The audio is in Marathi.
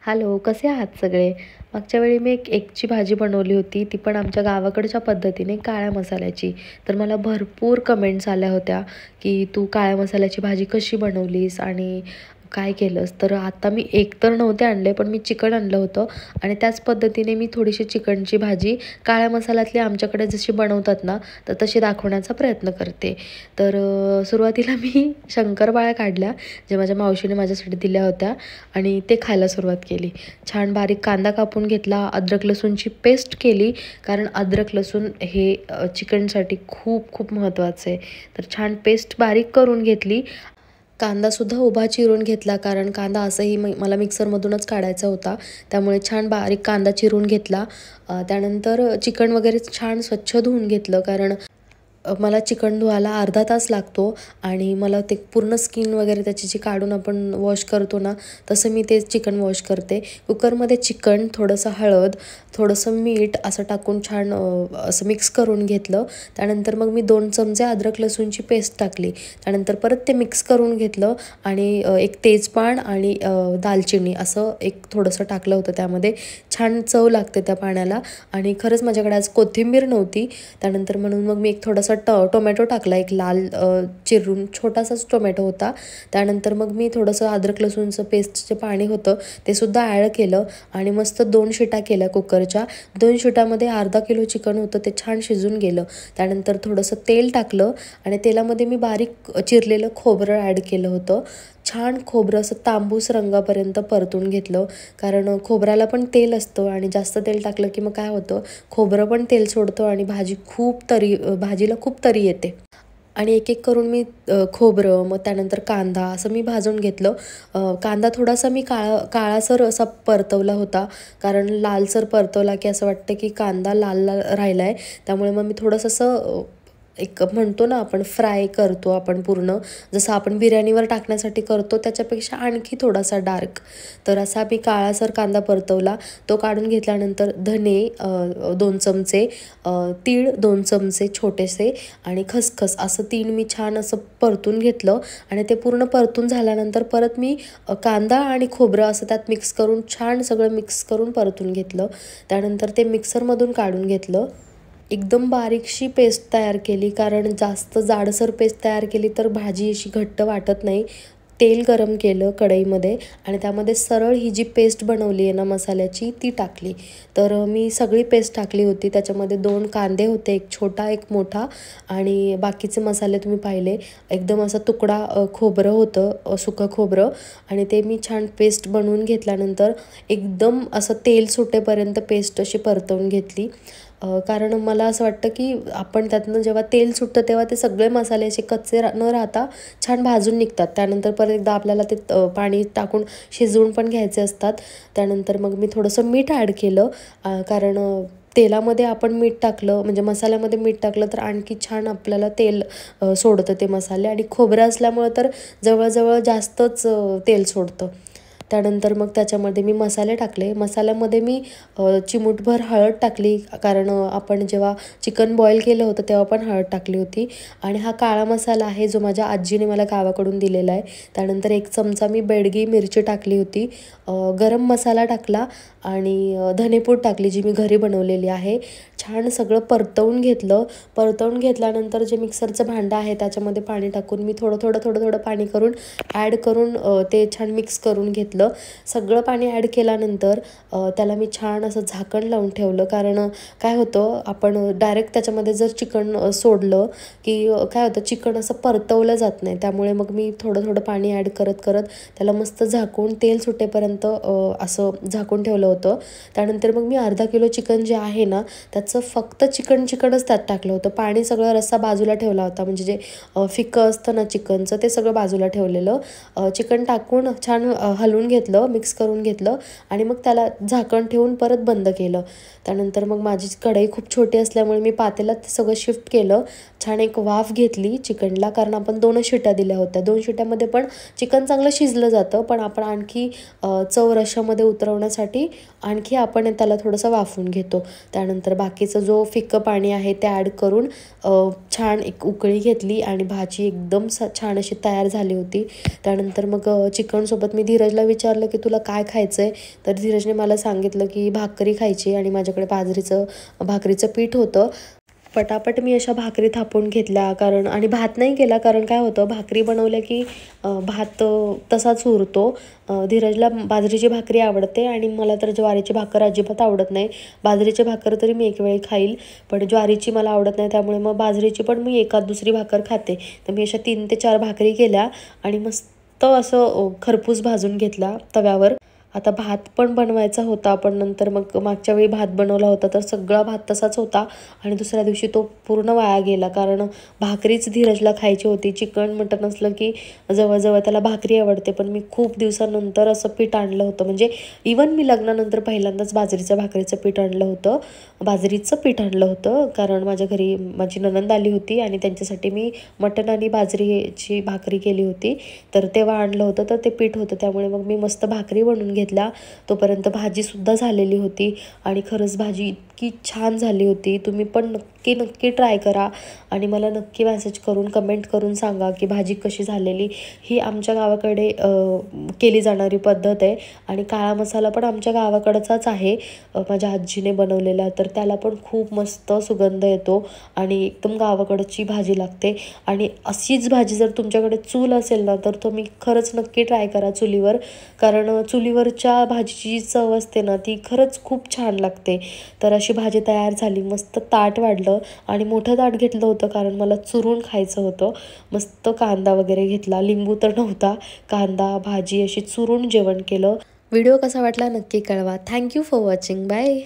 हॅलो, कसे आहात सगळे? मागच्या वेळी मी एक एगची भाजी बनवली होती, ती पण आमच्या गावाकडच्या पद्धतीने काळ्या मसाल्याची. तर मला भरपूर कमेंट्स आल्या होत्या, की "तू काळ्या मसाल्याची भाजी कशी बनवलीस आणि काय केलंस?" तर आता मी एग तर नव्हते आणले, पण मी चिकन आणलं होतं आणि त्याच पद्धतीने मी थोडीशी चिकनची भाजी काळ्या मसाल्यातली आमच्याकडे जशी बनवतात ना, तर तशी दाखवण्याचा प्रयत्न करते. तर सुरुवातीला मी शंकरपाळ्या काढल्या, जे माझ्या मावशीने माझ्यासाठी दिल्या होत्या आणि ते खायला सुरुवात केली. छान बारीक कांदा कापून घेतला, अद्रक लसूणची पेस्ट केली, कारण अद्रक लसूण हे चिकनसाठी खूप खूप महत्त्वाचं आहे. तर छान पेस्ट बारीक करून घेतली. कांदासुद्धा उभा चिरून घेतला, कारण कांदा असंही मला मिक्सरमधूनच काढायचा होता. त्यामुळे छान बारीक कांदा चिरून घेतला. त्यानंतर चिकन वगैरे छान स्वच्छ धुवून घेतलं, कारण मला चिकन धुवायला अर्धा तास लागतो आणि मला ते पूर्ण स्किन वगैरे त्याची जी काढून आपण वॉश करतो ना, तसं मी ते चिकन वॉश करते. कुकरमध्ये चिकन, थोडंसं हळद, थोडंसं मीठ असं टाकून छान असं मिक्स करून घेतलं. त्यानंतर मग मी 2 चमचे अद्रक लसूणची पेस्ट टाकली. त्यानंतर परत ते मिक्स करून घेतलं आणि एक तेजपान आणि दालचिनी असं एक थोडंसं टाकलं होतं त्यामध्ये. छान चव लागते त्या पाण्याला आणि खरंच माझ्याकडे आज कोथिंबीर नव्हती. त्यानंतर म्हणून मग मी एक थोडासा टोमॅटो टाकला, एक लाल चिरून छोटासाच टोमॅटो होता. त्यानंतर मग मी थोडंसं अद्रक लसूणचं पेस्टचं पाणी होतं ते सुद्धा ॲड केलं आणि मस्त 2 शिट्या केल्या कुकरच्या. 2 शिट्यामध्ये अर्धा किलो चिकन होतं, ते छान शिजून गेलं. त्यानंतर थोडंसं तेल टाकलं आणि तेलामध्ये मी बारीक चिरलेलं खोबरं ॲड केलं होतं. छान खोबरं असं तांबूस रंगापर्यंत परतून घेतलं, कारण खोबऱ्याला पण तेल असतं आणि जास्त तेल टाकलं की मग काय होतं, खोबरं पण तेल सोडतं आणि भाजीला खूप तरी येते. आणि एक करून मी खोबरं, मग त्यानंतर कांदा असं मी भाजून घेतलं. कांदा थोडासा मी काळासर असा परतवला होता, कारण लालसर परतवला की असं वाटतं की कांदा लाल लाल राहिला आहे. त्यामुळे मग मी थोडंसं असं एक म्हणतो ना आपण फ्राय करतो आपण पूर्ण, जसं आपण बिर्याणीवर टाकण्यासाठी करतो त्याच्यापेक्षा आणखी थोडासा डार्क. तर असा मी काळासर कांदा परतवला. तो काढून घेतल्यानंतर धने 2 चमचे, तीळ 2 चमचे छोटेसे आणि खसखस असं 3 मी छान असं परतून घेतलं आणि ते पूर्ण परतून झाल्यानंतर परत मी कांदा आणि खोबरं असं त्यात मिक्स करून छान सगळं मिक्स करून परतून घेतलं. त्यानंतर ते मिक्सरमधून काढून घेतलं. एकदम बारीकशी पेस्ट तयार केली, कारण जास्त जाडसर पेस्ट तयार केली तर भाजी अशी घट्ट वाटत नाही. तेल गरम केलं कढईमध्ये आणि त्यामध्ये सरळ ही जी पेस्ट बनवली आहे ना मसाल्याची ती टाकली. तर मी सगळी पेस्ट टाकली होती. त्याच्यामध्ये 2 कांदे होते, एक छोटा एक मोठा आणि बाकीचे मसाले तुम्ही पाहिले. एकदम असा तुकडा खोबरं होतं, सुकं खोबरं आणि ते मी छान पेस्ट बनवून घेतल्यानंतर एकदम असं तेल सुटेपर्यंत पेस्ट अशी परतवून घेतली. कारण मला असं वाटतं की आपण त्यातनं जेव्हा तेल सुटतं तेव्हा ते सगळे मसाले असे कच्चे न राहता छान भाजून निघतात. त्यानंतर परत एकदा आपल्याला ते पाणी टाकून शिजवून पण घ्यायचे असतात. त्यानंतर मग मी थोडंसं मीठ ॲड केलं, कारण तेलामध्ये आपण मीठ टाकलं म्हणजे मसाल्यामध्ये मीठ टाकलं तर आणखी छान आपल्याला तेल सोडतं ते मसाले आणि खोबरं असल्यामुळं तर जवळजवळ जास्तच तेल सोडतं. त्यानंतर मग त्याच्यामध्ये मी मसाले टाकले. मसाल्यामध्ये मी चिमूटभर हळद टाकली, कारण आपण जेव्हा चिकन बॉईल केलं होतं तेव्हा पण हळद टाकली होती आणि हा काळा मसाला आहे जो माझ्या आजीने मला गावाकडून दिलेला आहे. त्यानंतर 1 चमचा मी बेडगी मिरची टाकली होती. गरम मसाला टाकला आणि धनेपूड टाकली जी मी घरी बनवलेली आहे. छान सगळं परतवून घेतलं. परतवून घेतल्यानंतर जे मिक्सरचं भांडं आहे त्याच्यामध्ये पाणी टाकून मी थोडं थोडं पाणी करून ॲड करून ते छान मिक्स करून घेतलं. सगळं पाणी ॲड केल्यानंतर त्याला मी छान असं झाकण लावून ठेवलं, कारण काय होतं आपण डायरेक्ट त्याच्यामध्ये जर चिकन सोडलं की काय होतं, चिकन असं परतवलं जात नाही. त्यामुळे मग मी थोडं पाणी ॲड करत त्याला मस्त झाकून तेल सुटेपर्यंत असं झाकून ठेवलं होतं. त्यानंतर मग मी अर्धा किलो चिकन जे आहे ना त्याचं फक्त चिकनच त्यात टाकलं होतं. पाणी सगळं रस्सा बाजूला ठेवला होता, म्हणजे जे फिक्कं असतं ना चिकनचं ते सगळं बाजूला ठेवलेलं. चिकन टाकून छान हलवून घेतलं, मिक्स करून घेतलं आणि मग त्याला झाकण ठेवून परत बंद केलं. त्यानंतर मग माझी कढई खूप छोटी असल्यामुळे मी पातेल्यात ते सगळं शिफ्ट केलं. छान एक वाफ घेतली चिकनला, कारण आपण 2च शिट्या दिल्या होत्या. 2 शिट्यामध्ये पण चिकन चांगलं शिजलं जातं, पण आपण आणखी चव रश्श्यामध्ये उतरवण्यासाठी आणखी आपण त्याला थोडंसं वाफवून घेतो. त्यानंतर बाकीचं जो फिक्कं पाणी आहे ते ॲड करून छान एक उकळी घेतली आणि भाजी एकदम छान अशी तयार झाली होती. त्यानंतर मग चिकनसोबत मी धीरजला विचारलं की तुला काय खायचं आहे, तर धीरजने मला सांगितलं की भाकरी खायची आणि माझ्याकडे भाकरीचं पीठ होतं. पटापट मी अशा भाकरी थापून घेतल्या, कारण आणि भात नाही केला, कारण काय होतं भाकरी बनवल्या की भात तसाच उरतो. धीरजला बाजरीची भाकरी आवडते आणि मला तर ज्वारीची भाकर अजिबात आवडत नाही. बाजरीची भाकर तरी मी एक वेळ खाईल, पण ज्वारीची मला आवडत नाही, त्यामुळे मग बाजरीची पण मी एखाद दुसरी भाकर खाते. तर मी अशा 3 ते 4 भाकरी केल्या आणि मस्त असं खरपूस भाजून घेतला तव्यावर. आता भात पण बनवायचा होता, पण नंतर मग मागच्या वेळी भात बनवला होता तर सगळा भात तसाच होता आणि दुसऱ्या दिवशी तो पूर्ण वाया गेला, कारण भाकरीच धीरजला खायची होती. चिकन मटण असलं की जवळजवळ त्याला भाकरी आवडते, पण मी खूप दिवसानंतर असं पीठ आणलं होतं. म्हणजे इवन मी लग्नानंतर पहिल्यांदाच बाजरीचं पीठ आणलं होतं, कारण माझ्या घरी माझी नणंद आली होती आणि त्यांच्यासाठी मी मटण आणि बाजरीची भाकरी केली होती, तर तेव्हा आणलं होतं. तर ते पीठ होतं, त्यामुळे मग मी मस्त भाकरी बनवून घेतला. तोपर्यंत भाजीसुद्धा झालेली होती आणि खरंच भाजी इतकी छान झाली होती. तुम्ही पण नक्की ट्राय करा आणि मला नक्की मेसेज करून कमेंट करून सांगा की भाजी कशी झालेली. ही आमच्या गावाकडे केली जाणारी पद्धत आहे आणि काळा मसाला पण आमच्या गावाकडचाच आहे, माझ्या आजीने बनवलेला, तर त्याला पण खूप मस्त सुगंध येतो आणि एकदम गावाकडची भाजी लागते. आणि अशीच भाजी जर तुमच्याकडे चूल असेल ना, तर तुम्ही खरंच नक्की ट्राय करा चुलीवर, कारण चुलीवरच्या भाजीची जी चव असते ना ती खरंच खूप छान लागते. तर अशी भाजी तयार झाली. मस्त ताट वाढलं आणि मोठं ताट घेतलं होतं, कारण मला चुरून खायचं होतं. मस्त कांदा वगैरे घेतला, लिंबू तर नव्हता, कांदा भाजी अशी चुरून जेवण केलं. व्हिडिओ कसा वाटला नक्की कळवा. Thank you for watching. बाय.